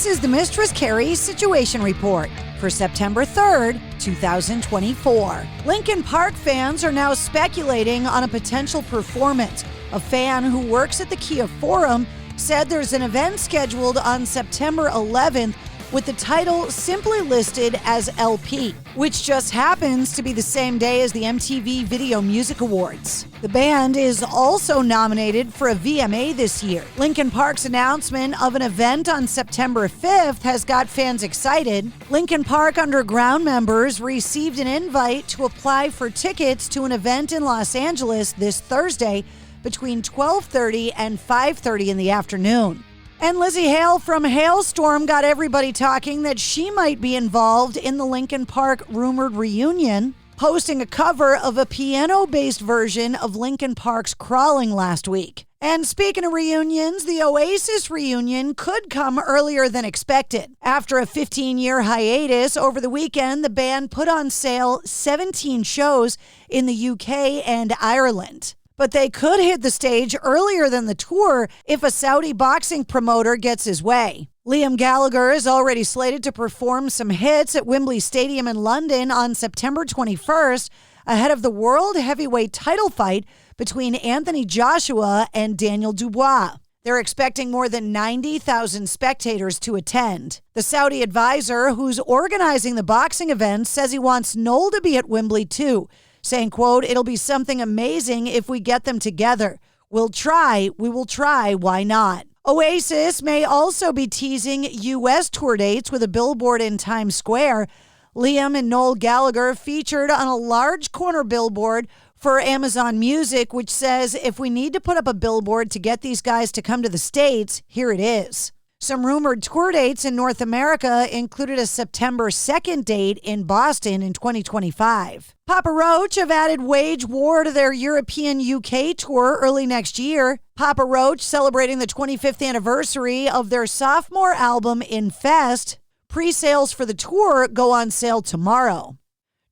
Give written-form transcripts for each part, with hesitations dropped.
This is the Mistress Carrie Situation Report for September 3rd, 2024. Linkin Park fans are now speculating on a potential performance. A fan who works at the Kia Forum said there's an event scheduled on September 11th with the title simply listed as LP, which just happens to be the same day as the MTV Video Music Awards. The band is also nominated for a VMA this year. Linkin Park's announcement of an event on September 5th has got fans excited. Linkin Park Underground members received an invite to apply for tickets to an event in Los Angeles this Thursday between 12:30 and 5:30 in the afternoon. And Lzzy Hale from Halestorm got everybody talking that she might be involved in the Linkin Park rumored reunion, posting a cover of a piano-based version of Linkin Park's Crawling last week. And speaking of reunions, the Oasis reunion could come earlier than expected. After a 15-year hiatus, over the weekend, the band put on sale 17 shows in the UK and Ireland. But they could hit the stage earlier than the tour if a Saudi boxing promoter gets his way. Liam Gallagher is already slated to perform some hits at Wembley Stadium in London on September 21st, ahead of the world heavyweight title fight between Anthony Joshua and Daniel Dubois. They're expecting more than 90,000 spectators to attend. The Saudi advisor who's organizing the boxing event says he wants Noel to be at Wembley too, saying, quote, "It'll be something amazing if we get them together. We will try, why not?" Oasis may also be teasing US tour dates with a billboard in Times Square. Liam and Noel Gallagher featured on a large corner billboard for Amazon Music, which says, if we need to put up a billboard to get these guys to come to the States, here it is. Some rumored tour dates in North America included a September 2nd date in Boston in 2025. Papa Roach have added Wage War to their European UK tour early next year. Papa Roach celebrating the 25th anniversary of their sophomore album Infest. Pre-sales for the tour go on sale tomorrow.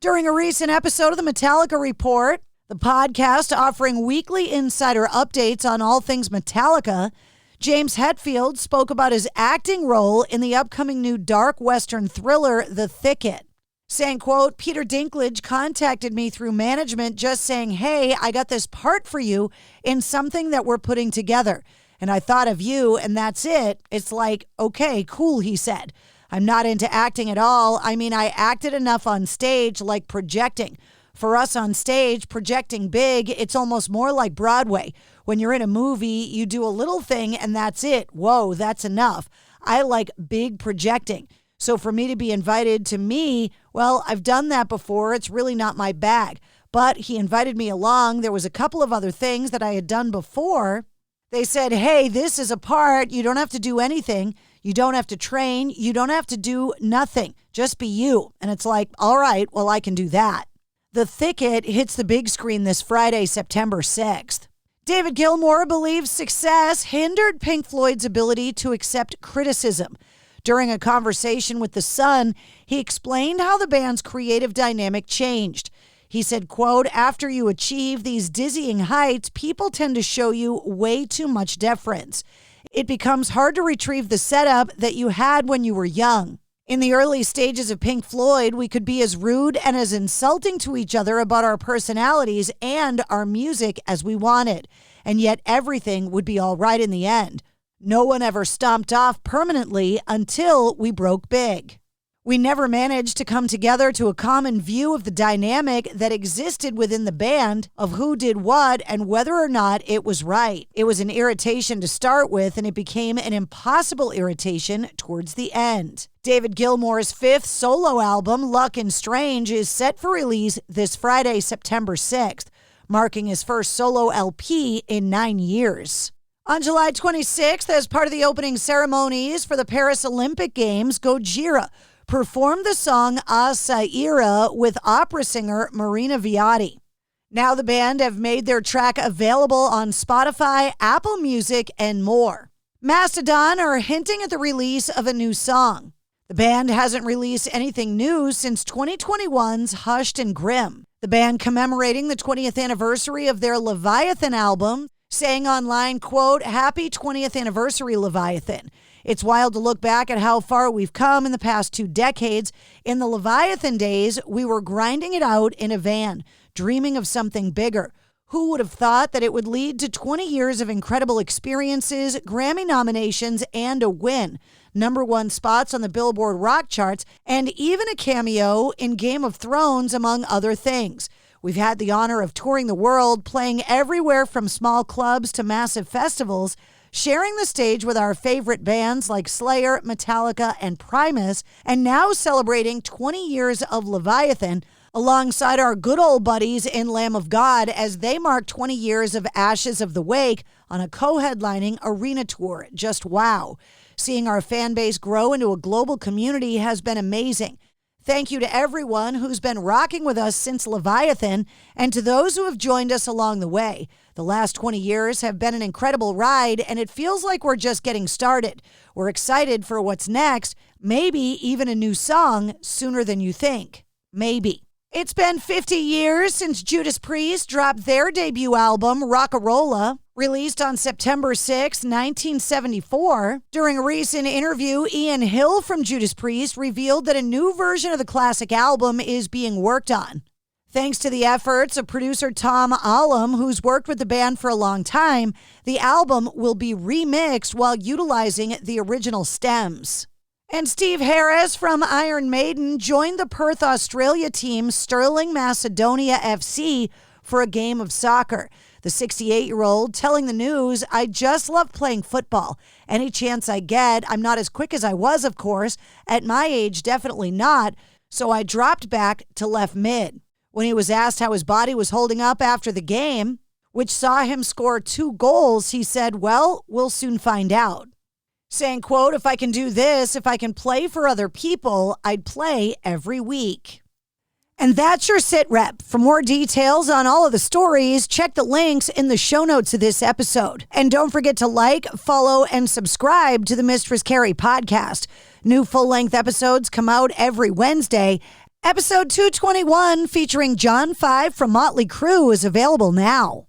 During a recent episode of the Metallica Report, the podcast offering weekly insider updates on all things Metallica, James Hetfield spoke about his acting role in the upcoming new dark Western thriller, The Thicket, saying, quote, "Peter Dinklage contacted me through management just saying, hey, I got this part for you in something that we're putting together. And I thought of you, and that's it. It's like, okay, cool," he said. "I'm not into acting at all. I mean, I acted enough on stage, like projecting. For us on stage, projecting big, it's almost more like Broadway. When you're in a movie, you do a little thing and that's it. Whoa, that's enough. I like big projecting. So for me to be invited to me, well, I've done that before. It's really not my bag. But he invited me along. There was a couple of other things that I had done before. They said, hey, this is a part. You don't have to do anything. You don't have to train. You don't have to do nothing. Just be you." And it's like, all right, well, I can do that. The Thicket hits the big screen this Friday, September 6th. David Gilmour believes success hindered Pink Floyd's ability to accept criticism. During a conversation with The Sun, he explained how the band's creative dynamic changed. He said, quote, "After you achieve these dizzying heights, people tend to show you way too much deference. It becomes hard to retrieve the setup that you had when you were young. In the early stages of Pink Floyd, we could be as rude and as insulting to each other about our personalities and our music as we wanted, and yet everything would be all right in the end. No one ever stomped off permanently until we broke big. We never managed to come together to a common view of the dynamic that existed within the band of who did what and whether or not it was right. It was an irritation to start with, and it became an impossible irritation towards the end." David Gilmour's 5th solo album, Luck and Strange, is set for release this Friday, September 6th, marking his first solo LP in 9 years. On July 26th, as part of the opening ceremonies for the Paris Olympic Games, Gojira performed the song A Saira with opera singer Marina Viotti. Now the band have made their track available on Spotify, Apple Music, and more. Mastodon are hinting at the release of a new song. The band hasn't released anything new since 2021's Hushed and Grim. The band commemorating the 20th anniversary of their Leviathan album, saying online, quote, "Happy 20th anniversary, Leviathan. It's wild to look back at how far we've come in the past 2 decades. In the Leviathan days, we were grinding it out in a van, dreaming of something bigger. Who would have thought that it would lead to 20 years of incredible experiences, Grammy nominations, and a win, #1 spots on the Billboard rock charts, and even a cameo in Game of Thrones, among other things. We've had the honor of touring the world, playing everywhere from small clubs to massive festivals, sharing the stage with our favorite bands like Slayer, Metallica, and Primus, and now celebrating 20 years of Leviathan alongside our good old buddies in Lamb of God as they mark 20 years of Ashes of the Wake on a co-headlining arena tour. Just wow. Seeing our fan base grow into a global community has been amazing. Thank you to everyone who's been rocking with us since Leviathan and to those who have joined us along the way. The last 20 years have been an incredible ride, and it feels like we're just getting started. We're excited for what's next, maybe even a new song sooner than you think. Maybe. It's been 50 years since Judas Priest dropped their debut album, Rockarola, released on September 6, 1974. During a recent interview, Ian Hill from Judas Priest revealed that a new version of the classic album is being worked on. Thanks to the efforts of producer Tom Allum, who's worked with the band for a long time, the album will be remixed while utilizing the original stems. And Steve Harris from Iron Maiden joined the Perth, Australia team Stirling Macedonia FC for a game of soccer. The 68-year-old telling the news, "I just love playing football. Any chance I get, I'm not as quick as I was, of course. At my age, definitely not. So I dropped back to left mid." When he was asked how his body was holding up after the game, which saw him score 2 goals, he said, "Well, we'll soon find out." Saying, quote, "If I can do this, if I can play for other people, I'd play every week." And that's your sit rep. For more details on all of the stories, check the links in the show notes of this episode. And don't forget to like, follow, and subscribe to the Mistress Carrie Podcast. New full-length episodes come out every Wednesday. Episode 221, featuring John 5 from Motley Crue, is available now.